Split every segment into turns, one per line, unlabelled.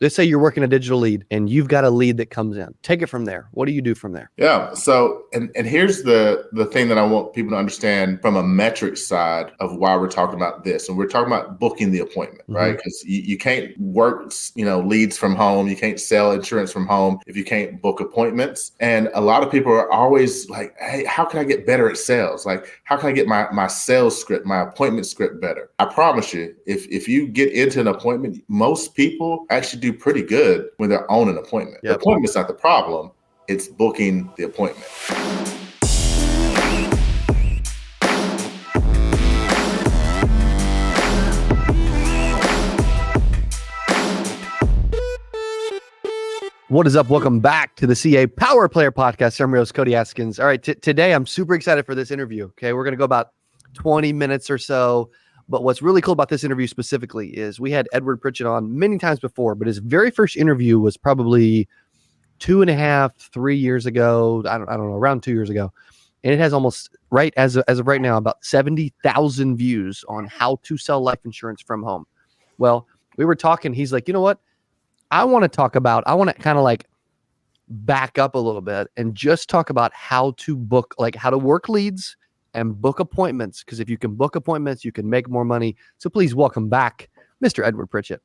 let's say you're working a digital lead and you've got a lead that comes in. Take it from there. What do you do from there?
Yeah. So, and here's the thing that I want people to understand from a metric side of why we're talking about this. And we're talking about booking the appointment, right? Because you can't work, leads from home. You can't sell insurance from home if you can't book appointments. And a lot of people are always like, hey, how can I get better at sales? Like, how can I get my sales script, my appointment script better? I promise you, if you get into an appointment, most people actually do pretty good when they're on an appointment. Yep. The appointment's not the problem. It's booking the appointment.
What is up? Welcome back to the CA Power Player Podcast. I'm your host, Cody Askins. All right, today I'm super excited for this interview. Okay, we're going to go about 20 minutes or so. But what's really cool about this interview specifically is we had Edward Pritchett on many times before, but his very first interview was probably 2.5, 3 years ago. I don't know, around 2 years ago. And it has almost, right as of right now, about 70,000 views on how to sell life insurance from home. Well, we were talking. He's like, you know what? I want to kind of like back up a little bit and just talk about how to book, like how to work leads and book appointments. Because if you can book appointments, you can make more money. So please welcome back Mr. Edward Pritchett.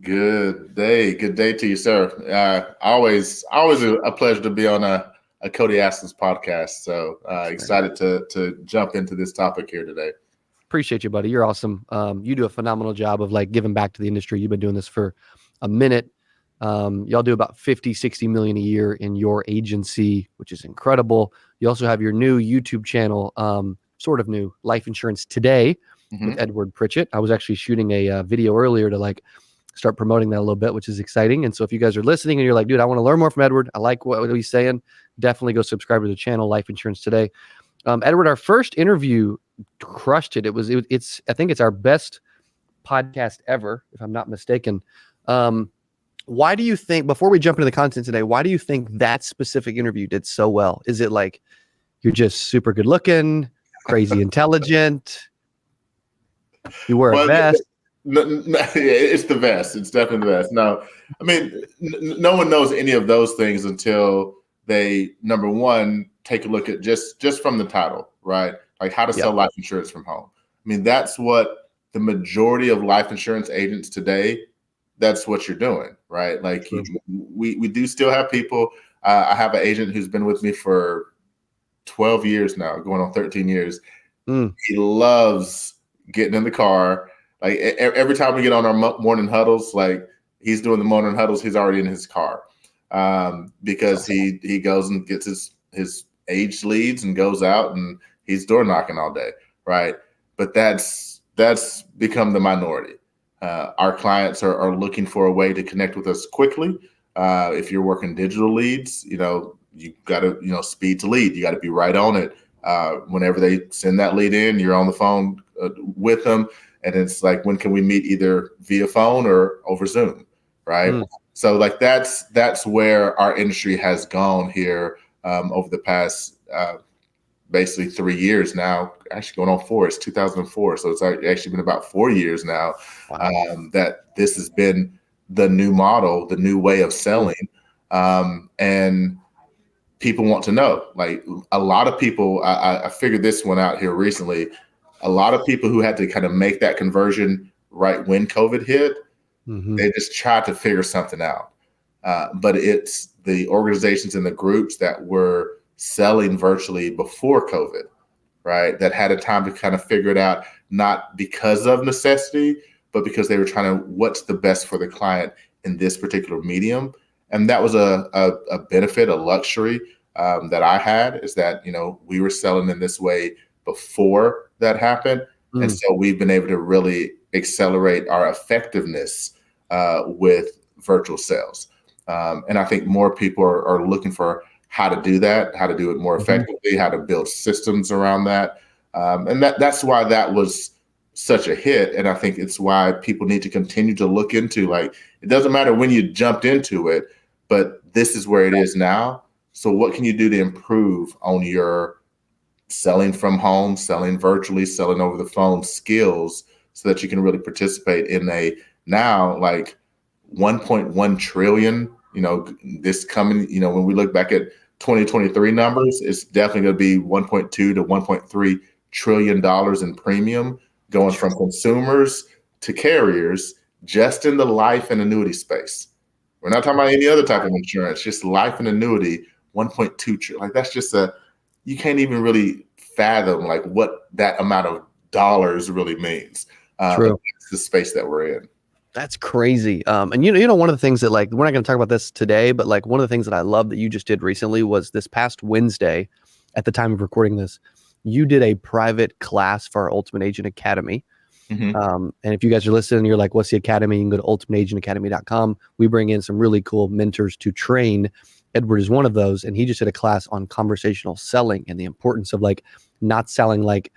Good day to you, sir. Always a pleasure to be on a Cody Askins podcast. So excited to jump into this topic here today.
Appreciate you, buddy. You're awesome. You do a phenomenal job of like giving back to the industry. You've been doing this for a minute. Y'all do about 50, 60 million a year in your agency, which is incredible. You also have your new YouTube channel, sort of new, Life Insurance Today with Edward Pritchett. I was actually shooting a video earlier to like start promoting that a little bit, which is exciting. And so if you guys are listening and you're like, dude, I want to learn more from Edward, I like what he's saying, definitely go subscribe to the channel, Life Insurance Today. Edward, our first interview crushed it. It's I think it's our best podcast ever, if I'm not mistaken. Why do you think, before we jump into the content today, why do you think that specific interview did so well? Is it like you're just super good looking, crazy intelligent, you wear a vest?
No, it's the vest. It's definitely the vest. No, I mean, no one knows any of those things until they, number one, take a look at just from the title, right? Like how to sell life insurance from home. I mean, that's what the majority of life insurance agents today, that's what you're doing, right? Like we do still have people. I have an agent who's been with me for 12 years now, going on 13 years. He loves getting in the car. Like every time we get on our morning huddles, like he's doing the morning huddles, he's already in his car because he goes and gets his aged leads and goes out and he's door knocking all day, right? But that's become the minority. Our clients are looking for a way to connect with us quickly. If you're working digital leads, you got to, speed to lead. You got to be right on it. Whenever they send that lead in, you're on the phone with them. And it's like, when can we meet either via phone or over Zoom, right? So like that's where our industry has gone here over the past basically 3 years now, actually going on 4. It's 2004. So it's actually been about 4 years now that this has been the new model, the new way of selling. And people want to know, like a lot of people, I figured this one out here recently. A lot of people who had to kind of make that conversion right when COVID hit, they just tried to figure something out. But it's the organizations and the groups that were selling virtually before COVID, right? That had a time to kind of figure it out, not because of necessity, but because they were trying to, what's the best for the client in this particular medium. And that was a benefit, a luxury that I had, is that, we were selling in this way before that happened. And so we've been able to really accelerate our effectiveness with virtual sales. And I think more people are looking for how to do that, how to do it more effectively, how to build systems around that. And that's why that was such a hit. And I think it's why people need to continue to look into, like, it doesn't matter when you jumped into it, but this is where it is now. So what can you do to improve on your selling from home, selling virtually, selling over the phone skills so that you can really participate in now, like, 1.1 trillion, this coming, when we look back at 2023 numbers, it's definitely going to be 1.2 to 1.3 trillion dollars in premium going from consumers to carriers just in the life and annuity space. We're not talking about any other type of insurance, just life and annuity, 1.2 trillion. Like that's just you can't even really fathom like what that amount of dollars really means.
True.
It's the space that we're in.
That's crazy. And one of the things that like, we're not going to talk about this today, but like one of the things that I love that you just did recently was this past Wednesday at the time of recording this, you did a private class for our Ultimate Agent Academy. And if you guys are listening, you're like, what's the Academy? You can go to ultimateagentacademy.com. We bring in some really cool mentors to train. Edward is one of those. And he just did a class on conversational selling and the importance of like not sounding like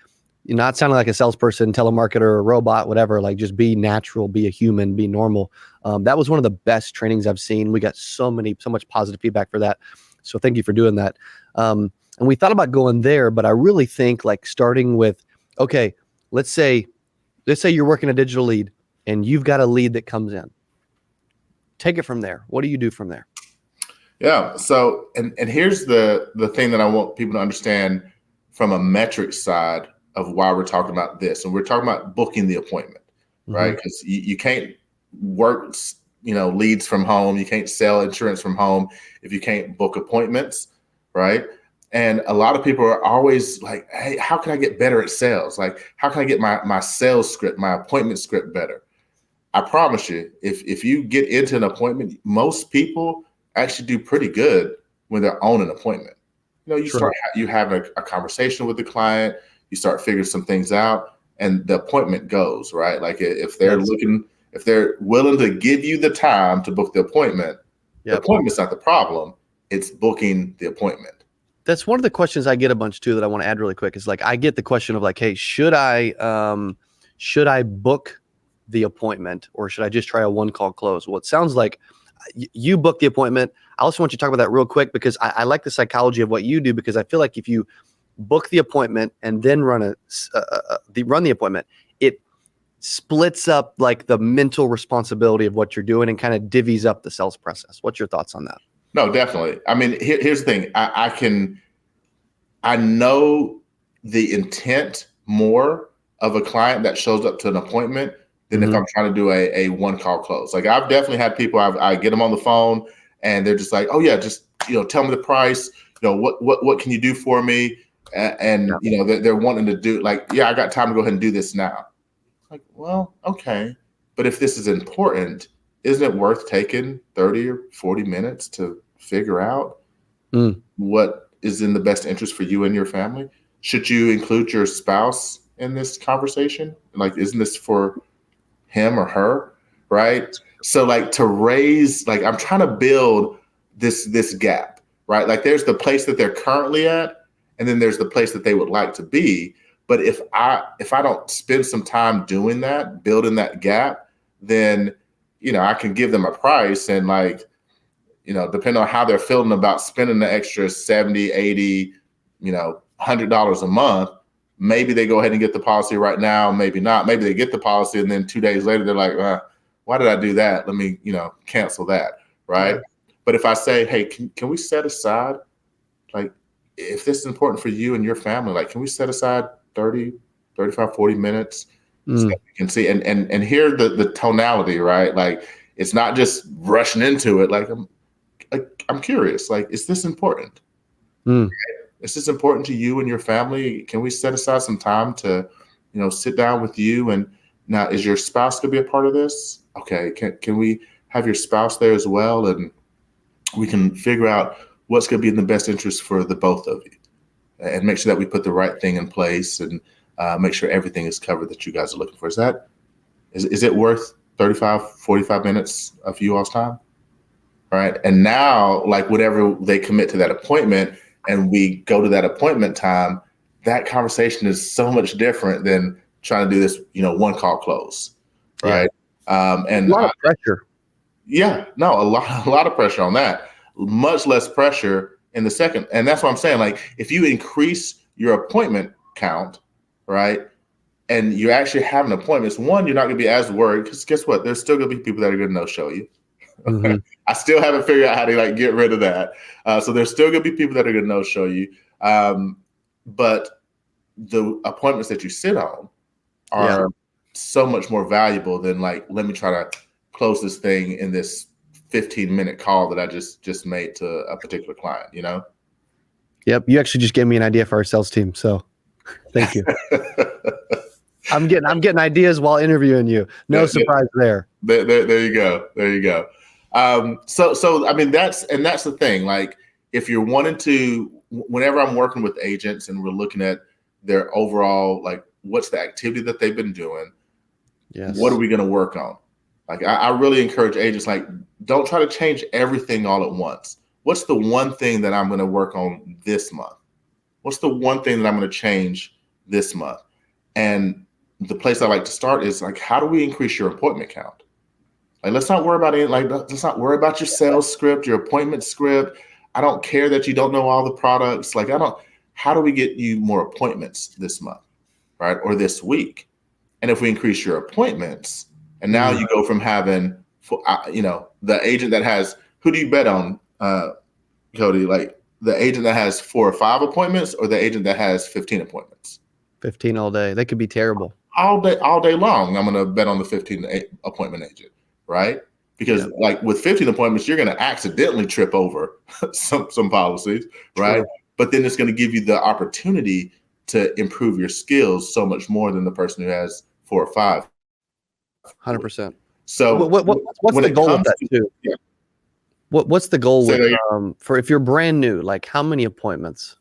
a salesperson, telemarketer, or robot, whatever. Like just be natural, be a human, be normal. That was one of the best trainings I've seen. We got so much positive feedback for that. So thank you for doing that. And we thought about going there, but I really think like starting with, okay, let's say you're working a digital lead and you've got a lead that comes in. Take it from there. What do you do from there?
Yeah. So, and here's the thing that I want people to understand from a metric side of why we're talking about this. And we're talking about booking the appointment, right? Because you can't work, leads from home. You can't sell insurance from home if you can't book appointments, right? And a lot of people are always like, hey, how can I get better at sales? Like, how can I get my sales script, my appointment script better? I promise you, if you get into an appointment, most people actually do pretty good when they're on an appointment. You have a conversation with the client, you start figuring some things out, and the appointment goes, right? Like if they're if they're willing to give you the time to book the appointment, the appointment's not the problem. It's booking the appointment.
That's one of the questions I get a bunch too that I want to add really quick is like, I get the question of like, hey, should I book the appointment or should I just try a one call close? Well, it sounds like you book the appointment. I also want you to talk about that real quick because I like the psychology of what you do, because I feel like if you book the appointment and then run the appointment, it splits up like the mental responsibility of what you're doing and kind of divvies up the sales process. What's your thoughts on that?
No, definitely. I mean, here's the thing. I know the intent more of a client that shows up to an appointment than if I'm trying to do a one call close. Like I've definitely had people, I get them on the phone and they're just like, oh yeah, just, tell me the price, what can you do for me? And they're wanting to do like, yeah, I got time to go ahead and do this now. Like, well, okay. But if this is important, isn't it worth taking 30 or 40 minutes to figure out what is in the best interest for you and your family? Should you include your spouse in this conversation? Like, isn't this for him or her, right? So like to raise, like I'm trying to build this gap, right? Like there's the place that they're currently at, and then there's the place that they would like to be. But if I don't spend some time doing that, building that gap, then, I can give them a price and like, depending on how they're feeling about spending the extra 70, 80, $100 a month, maybe they go ahead and get the policy right now, maybe not. Maybe they get the policy and then 2 days later, they're like, why did I do that? Let me, cancel that, right? Yeah. But if I say, hey, can we set aside, like, if this is important for you and your family, like, can we set aside 30, 35, 40 minutes so that we can see and hear the tonality, right? Like, it's not just rushing into it. Like, I'm curious, like, is this important? Is this important to you and your family? Can we set aside some time to, sit down with you? And now, is your spouse going to be a part of this? Okay. Can we have your spouse there as well? And we can figure out what's going to be in the best interest for the both of you and make sure that we put the right thing in place and make sure everything is covered that you guys are looking for. Is it worth 35, 45 minutes of you all's time? All right. And now, like, whatever they commit to that appointment and we go to that appointment time, that conversation is so much different than trying to do this, one call close. Right. Yeah. And
a lot of pressure.
Yeah, no, a lot of pressure on that. Much less pressure in the second. And that's what I'm saying. Like, if you increase your appointment count, right, and you actually have an appointment, one, you're not going to be as worried because guess what? There's still going to be people that are going to no-show you.
Mm-hmm.
I still haven't figured out how to like get rid of that. So there's still going to be people that are going to no show you. But the appointments that you sit on are so much more valuable than like, let me try to close this thing in this 15-minute call that I just made to a particular client, you know?
Yep. You actually just gave me an idea for our sales team. So thank you. I'm getting ideas while interviewing you. No surprise there.
There you go. There you go. So I mean, that's the thing. Like, if you're wanting to, whenever I'm working with agents and we're looking at their overall, like, what's the activity that they've been doing?
Yes.
What are we going to work on? Like, I really encourage agents, like, don't try to change everything all at once. What's the one thing that I'm going to work on this month? What's the one thing that I'm going to change this month? And the place I like to start is like, how do we increase your appointment count? Like, let's not worry about it. Like, let's not worry about your sales script, your appointment script. I don't care that you don't know all the products. Like, how do we get you more appointments this month, right? Or this week? And if we increase your appointments, and now you go from having, the agent that has, who do you bet on, Cody? Like, the agent that has 4 or 5 appointments, or the agent that has 15 appointments?
15 all day. They could be terrible.
All day long. I'm going to bet on the 15 appointment agent, right? Because like with 15 appointments, you're going to accidentally trip over some policies, right? True. But then it's going to give you the opportunity to improve your skills so much more than the person who has 4 or 5.
100%.
So
what's the goal of that too? Yeah. What's the goal for if you're brand new? Like, how many appointments?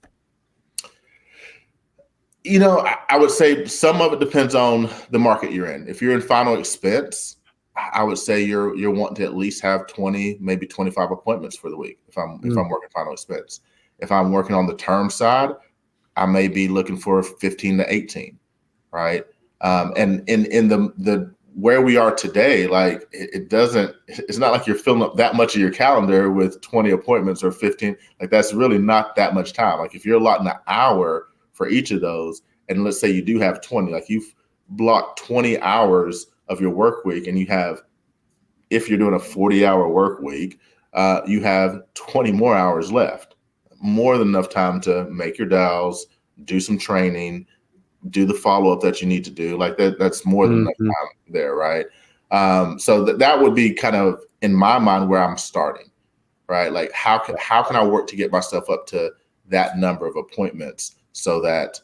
I would say some of it depends on the market you're in. If you're in final expense, I would say you're wanting to at least have 20, maybe 25 appointments for the week. If I'm working final expense, if I'm working on the term side, I may be looking for 15 to 18, right? And in the where we are today, like it's not like you're filling up that much of your calendar with 20 appointments or 15. Like, that's really not that much time. Like, if you're allotting an hour for each of those, and let's say you do have 20, like you've blocked 20 hours of your work week, and you have, if you're doing a 40-hour work week, you have 20 more hours left, more than enough time to make your dials, do some training, do the follow-up that you need to do. Like that's more than enough time there, right? So that would be kind of, in my mind, where I'm starting, right? Like, how can I work to get myself up to that number of appointments so that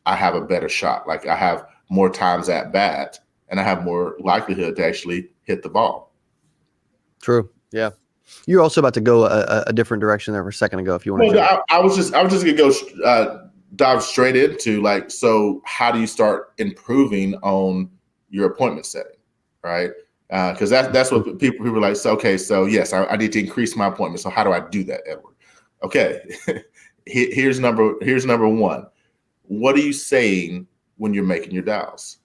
I have a better shot? Like, I have more times at bat, and I have more likelihood to actually hit the ball.
True. Yeah. You're also about to go a different direction there for a second ago, if you want to.
I was just gonna go dive straight into, like, so how do you start improving on your appointment setting, right? Because that's what people are like. So, okay, so yes, I need to increase my appointment. So how do I do that, Edward? Okay, here's number one. What are you saying when you're making your dials?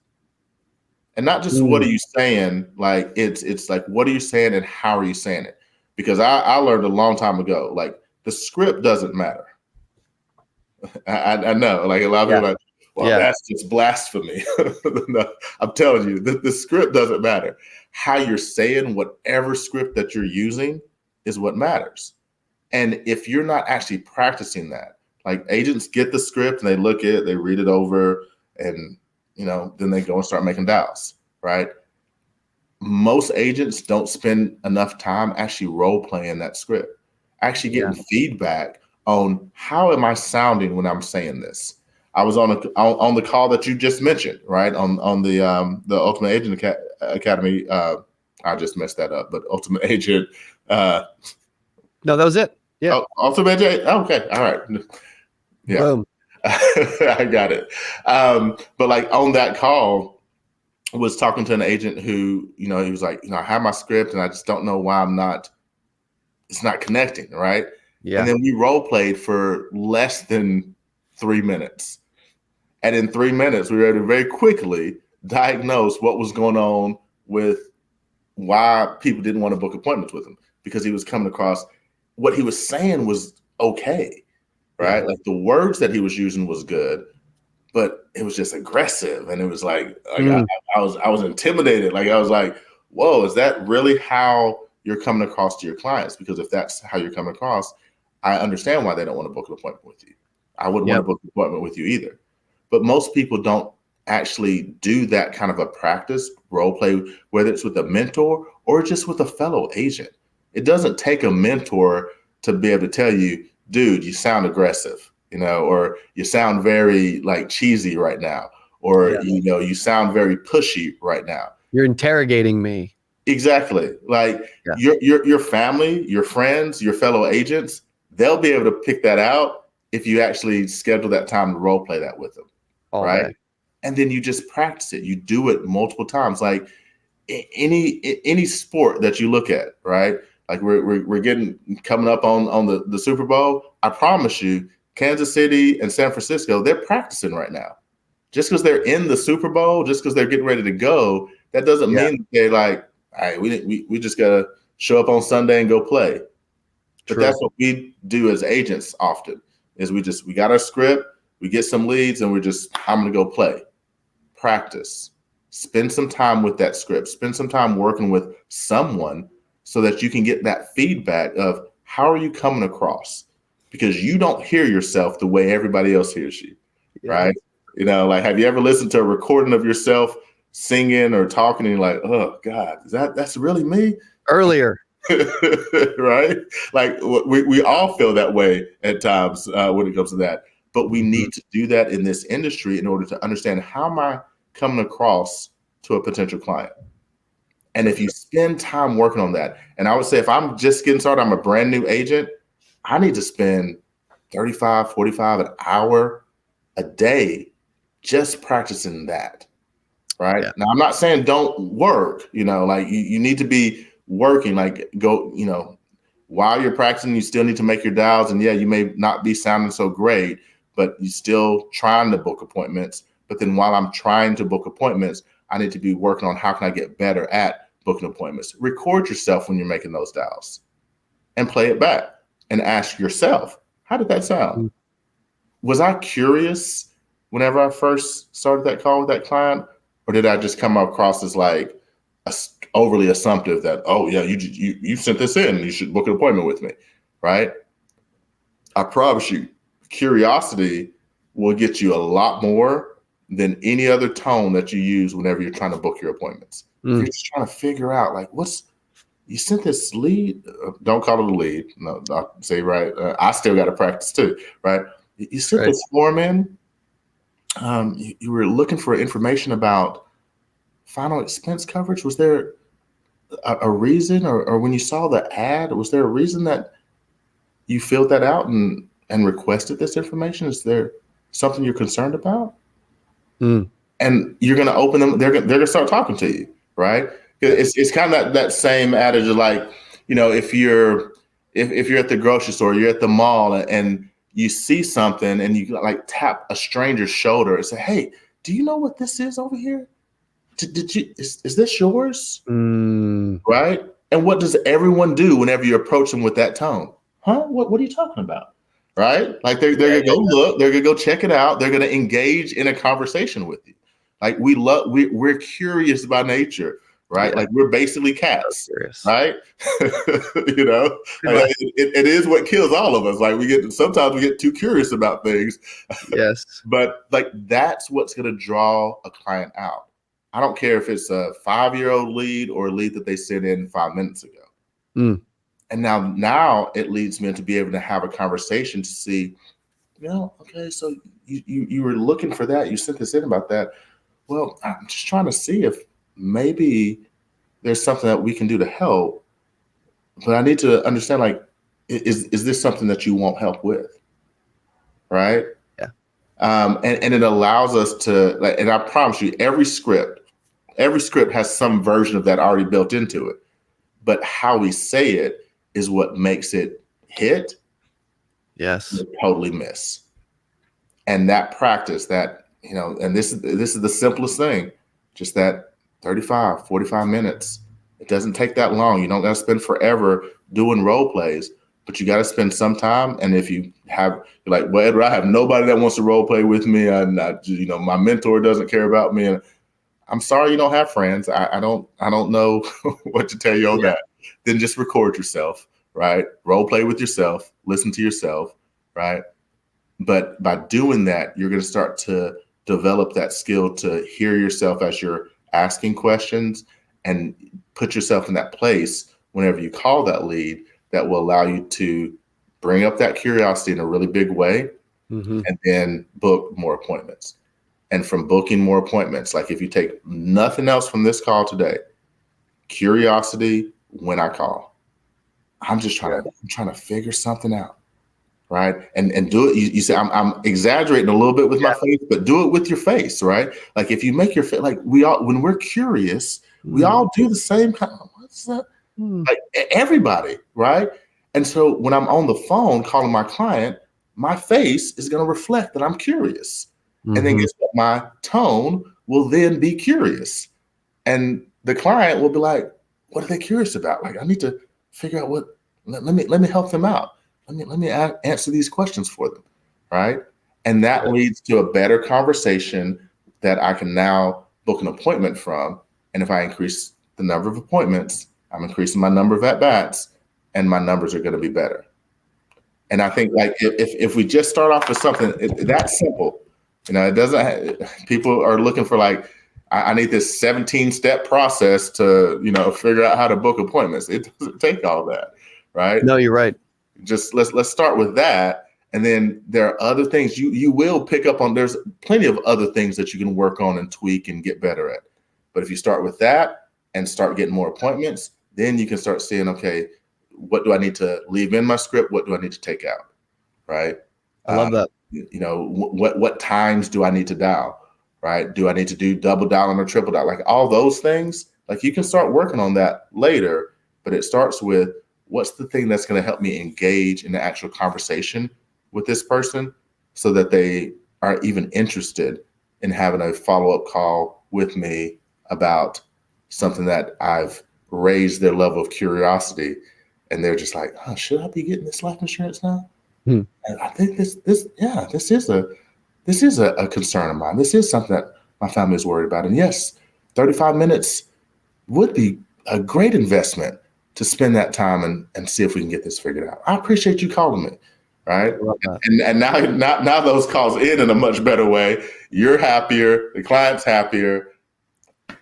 And not just what are you saying, like it's like, what are you saying and how are you saying it? Because I learned a long time ago, like, the script doesn't matter. I know, like, a lot of people are like, well, that's just blasphemy. No, I'm telling you, the script doesn't matter. How you're saying whatever script that you're using is what matters. And if you're not actually practicing that, like, agents get the script and they look at it, they read it over, and then they go and start making dials, right? Most agents don't spend enough time actually role playing that script, actually getting feedback on how am I sounding when I'm saying this. I was on the call that you just mentioned, right? On the Ultimate Agent Academy. I just messed that up, but Ultimate Agent.
No, that was it. Yeah.
Ultimate Agent. Okay. All right. Yeah.
Boom.
I got it. But like, on that call, was talking to an agent who, he was like, I have my script and I just don't know why it's not connecting, right? Yeah. And then we role played for less than 3 minutes. And in 3 minutes, we were able to very quickly diagnose what was going on with why people didn't want to book appointments with him, because he was coming across, what he was saying was okay, right? Yeah. Like, the words that he was using was good, but it was just aggressive. And it was like I was intimidated. Like, I was like, whoa, is that really how you're coming across to your clients, because if that's how you're coming across, I understand why they don't want to book an appointment with you. I wouldn't want to book an appointment with you either. But most people don't actually do that kind of a practice, role play, whether it's with a mentor or just with a fellow agent. It doesn't take a mentor to be able to tell you, dude, you sound aggressive, or you sound very like cheesy right now, or, you sound very pushy right now.
You're interrogating me.
Exactly. Like your family, your friends, your fellow agents, they'll be able to pick that out if you actually schedule that time to role play that with them.
All
right.
Day.
And then you just practice it. You do it multiple times. Like any sport that you look at, right? Like we're coming up on the Super Bowl. I promise you, Kansas City and San Francisco, they're practicing right now. Just because they're in the Super Bowl, just because they're getting ready to go, that doesn't mean they're like, all right, we just gotta show up on Sunday and go play. But that's what we do as agents often, is we got our script, we get some leads, and I'm gonna go play. Practice. Spend some time with that script. Spend some time working with someone so that you can get that feedback of how are you coming across? Because you don't hear yourself the way everybody else hears you, right? Like, have you ever listened to a recording of yourself singing or talking and you're like, oh God, that's really me?
Earlier.
Right? Like we all feel that way at times when it comes to that. But we need to do that in this industry in order to understand, how am I coming across to a potential client? And if you spend time working on that, and I would say if I'm just getting started, I'm a brand new agent, I need to spend 35, 45, an hour a day just practicing that, right? Yeah. Now, I'm not saying don't work, like you need to be working, like go, while you're practicing, you still need to make your dials. And you may not be sounding so great, but you're still trying to book appointments. But then while I'm trying to book appointments, I need to be working on how can I get better at booking appointments. Record yourself when you're making those dials and play it back and ask yourself, how did that sound? Was I curious whenever I first started that call with that client? Or did I just come across as like overly assumptive that, oh yeah, you sent this in, you should book an appointment with me, right? I promise you, curiosity will get you a lot more than any other tone that you use whenever you're trying to book your appointments. You're just trying to figure out, like, you sent this lead, don't call it a lead. No, I'll say, right. I still got to practice too, right? You sent this form in. You were looking for information about final expense coverage. Was there a reason, or when you saw the ad, was there a reason that you filled that out and requested this information? Is there something you're concerned about? And you're going to open them. They're going to start talking to you, right? It's kind of that same adage of, like, if you're at the grocery store, you're at the mall, and you see something and you like tap a stranger's shoulder and say, hey, do you know what this is over here? Is this yours? Right? And what does everyone do whenever you approach them with that tone? Huh? What are you talking about? Right? Like they're gonna go look, they're gonna go check it out, they're gonna engage in a conversation with you. Like we're curious by nature, right? Yeah. Like we're basically cats, right? Like it is what kills all of us. Like sometimes we get too curious about things.
Yes.
But like that's what's gonna draw a client out. I don't care if it's a 5-year-old lead or a lead that they sent in 5 minutes ago. And now it leads me to be able to have a conversation to see, okay, so you were looking for that. You sent this in about that. Well, I'm just trying to see if maybe there's something that we can do to help. But I need to understand, like, is this something that you want help with? Right?
Yeah.
And it allows us to, like, and I promise you, every script has some version of that already built into it. But how we say it is what makes it hit.
Yes.
Totally miss. And that practice, that, and this is the simplest thing, just that 35, 45 minutes. It doesn't take that long. You don't got to spend forever doing role plays, but you got to spend some time. And if you're like, well, Edward, I have nobody that wants to role play with me, and my mentor doesn't care about me, and I'm sorry you don't have friends. I don't know what to tell you on that. then just record yourself, right? Role play with yourself, listen to yourself, right? But by doing that, you're going to start to develop that skill to hear yourself as you're asking questions and put yourself in that place whenever you call that lead that will allow you to bring up that curiosity in a really big way, and then book more appointments. And from booking more appointments, like if you take nothing else from this call today, curiosity when I call. I'm trying to figure something out. Right. And do it. You say I'm exaggerating a little bit with my face, but do it with your face. Right. Like if you make your face, like when we're curious, we all do the same kind of, what's that? Like everybody. Right. And so when I'm on the phone calling my client, my face is going to reflect that I'm curious. And then guess what? My tone will then be curious. And the client will be like, what are they curious about? Like, I need to figure out let me help them out. Let me answer these questions for them, right? And that leads to a better conversation that I can now book an appointment from. And if I increase the number of appointments, I'm increasing my number of at-bats, and my numbers are going to be better. And I think like if we just start off with something that's simple, it doesn't. People are looking for like, I need this 17-step process to figure out how to book appointments. It doesn't take all that, right?
No, you're right.
Just let's start with that, and then there are other things you will pick up on. There's plenty of other things that you can work on and tweak and get better at. But if you start with that and start getting more appointments, then you can start seeing, okay, what do I need to leave in my script? What do I need to take out? Right?
I love that.
What times do I need to dial? Right? Do I need to do double dialing or triple dial? Like all those things, like you can start working on that later, but it starts with, what's the thing that's going to help me engage in the actual conversation with this person so that they are even interested in having a follow-up call with me about something that I've raised their level of curiosity, and they're just like, oh, should I be getting this life insurance now? And I think this is a concern of mine. This is something that my family is worried about. And yes, 35 minutes would be a great investment to spend that time and see if we can get this figured out. I appreciate you calling me, right? And now those calls end in a much better way. You're happier, the client's happier,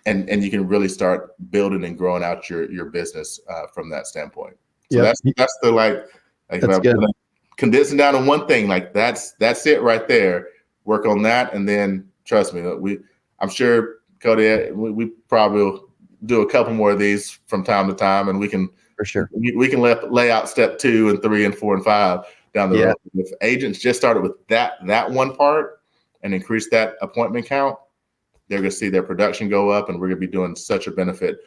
and you can really start building and growing out your business from that standpoint. So that's the
that's good.
Condensing down to one thing, like that's it right there. Work on that, and then trust me, I'm sure Cody, we probably will do a couple more of these from time to time, and we can
for sure
we can lay out step 2 and 3 and 4 and 5 down the road. If agents just started with that one part and increase that appointment count, they're going to see their production go up, and we're going to be doing such a benefit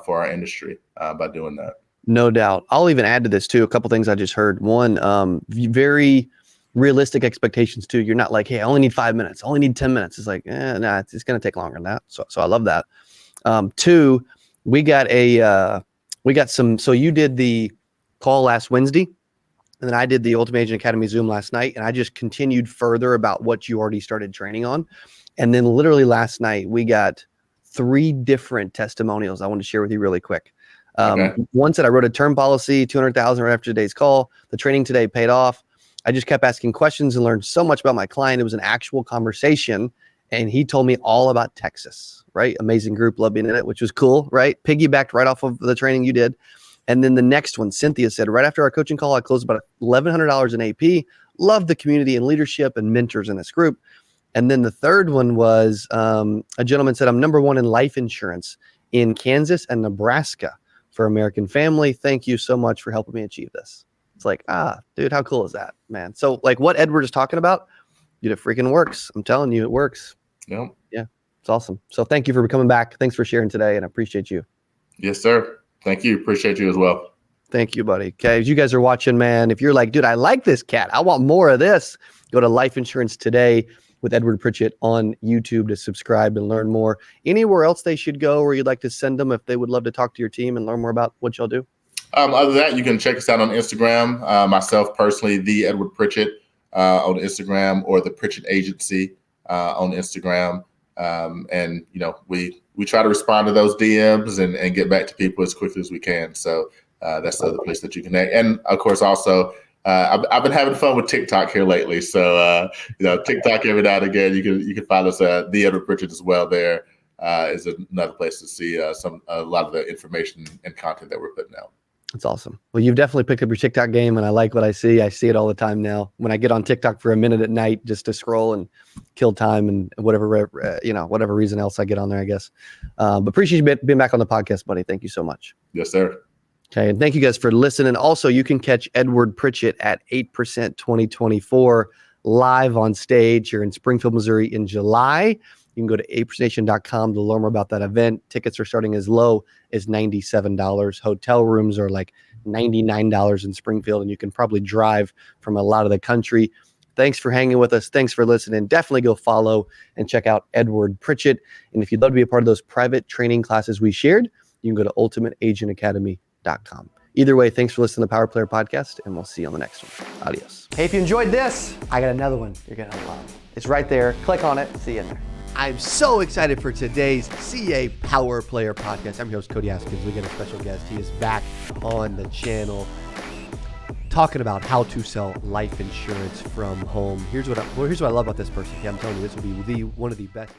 for our industry by doing that.
No doubt. I'll even add to this too. A couple things I just heard. One, very realistic expectations too. You're not like, hey, I only need 5 minutes. I only need 10 minutes. It's like, nah, it's going to take longer than that. So I love that. 2, we got some. So you did the call last Wednesday, and then I did the Ultimate Agent Academy Zoom last night, and I just continued further about what you already started training on. And then literally last night, we got 3 different testimonials I want to share with you really quick. One said, I wrote a term policy, 200,000 right after today's call. The training today paid off. I just kept asking questions and learned so much about my client. It was an actual conversation, and he told me all about Texas, right? Amazing group, love being in it, which was cool, right? Piggybacked right off of the training you did. And then the next one, Cynthia said, right after our coaching call, I closed about $1,100 in AP. Loved the community and leadership and mentors in this group. And then the third one was a gentleman said, I'm number 1 in life insurance in Kansas and Nebraska for American Family. Thank you so much for helping me achieve this. It's like, dude, how cool is that, man? So like what Edward is talking about, dude, it freaking works. I'm telling you, it works.
Yep.
Yeah, it's awesome. So thank you for coming back. Thanks for sharing today, and I appreciate you.
Yes, sir. Thank you. Appreciate you as well.
Thank you, buddy. Okay, as you guys are watching, man, if you're like, dude, I like this cat, I want more of this, go to Life Insurance Today with Edward Pritchett on YouTube to subscribe and learn more. Anywhere else they should go where you'd like to send them if they would love to talk to your team and learn more about what y'all do?
Other than that, you can check us out on Instagram. Myself personally, the Edward Pritchett on Instagram, or the Pritchett Agency on Instagram. And we try to respond to those DMs and get back to people as quickly as we can. So that's the other place that you connect. And of course, also, I've been having fun with TikTok here lately. So, TikTok every now and again, you can find us at the Edward Pritchett as well. There is another place to see a lot of the information and content that we're putting out.
That's awesome. Well, you've definitely picked up your TikTok game, and I like what I see. I see it all the time now. When I get on TikTok for a minute at night just to scroll and kill time and whatever reason else I get on there, I guess. But appreciate you being back on the podcast, buddy. Thank you so much.
Yes, sir.
Okay, and thank you guys for listening. Also, you can catch Edward Pritchett at 8% 2024 live on stage here in Springfield, Missouri in July. You can go to 8%nation.com to learn more about that event. Tickets are starting as low as $97. Hotel rooms are like $99 in Springfield, and you can probably drive from a lot of the country. Thanks for hanging with us. Thanks for listening. Definitely go follow and check out Edward Pritchett. And if you'd love to be a part of those private training classes we shared, you can go to ultimateagentacademy.com. Either way, thanks for listening to the Power Player Podcast, and we'll see you on the next one. Adios. Hey, if you enjoyed this, I got another one you're going to love. It's right there. Click on it. See you in there. I'm so excited for today's CA Power Player Podcast. I'm your host, Cody Askins. We got a special guest. He is back on the channel talking about how to sell life insurance from home. Here's what I love about this person. Okay, I'm telling you, this will be one of the best.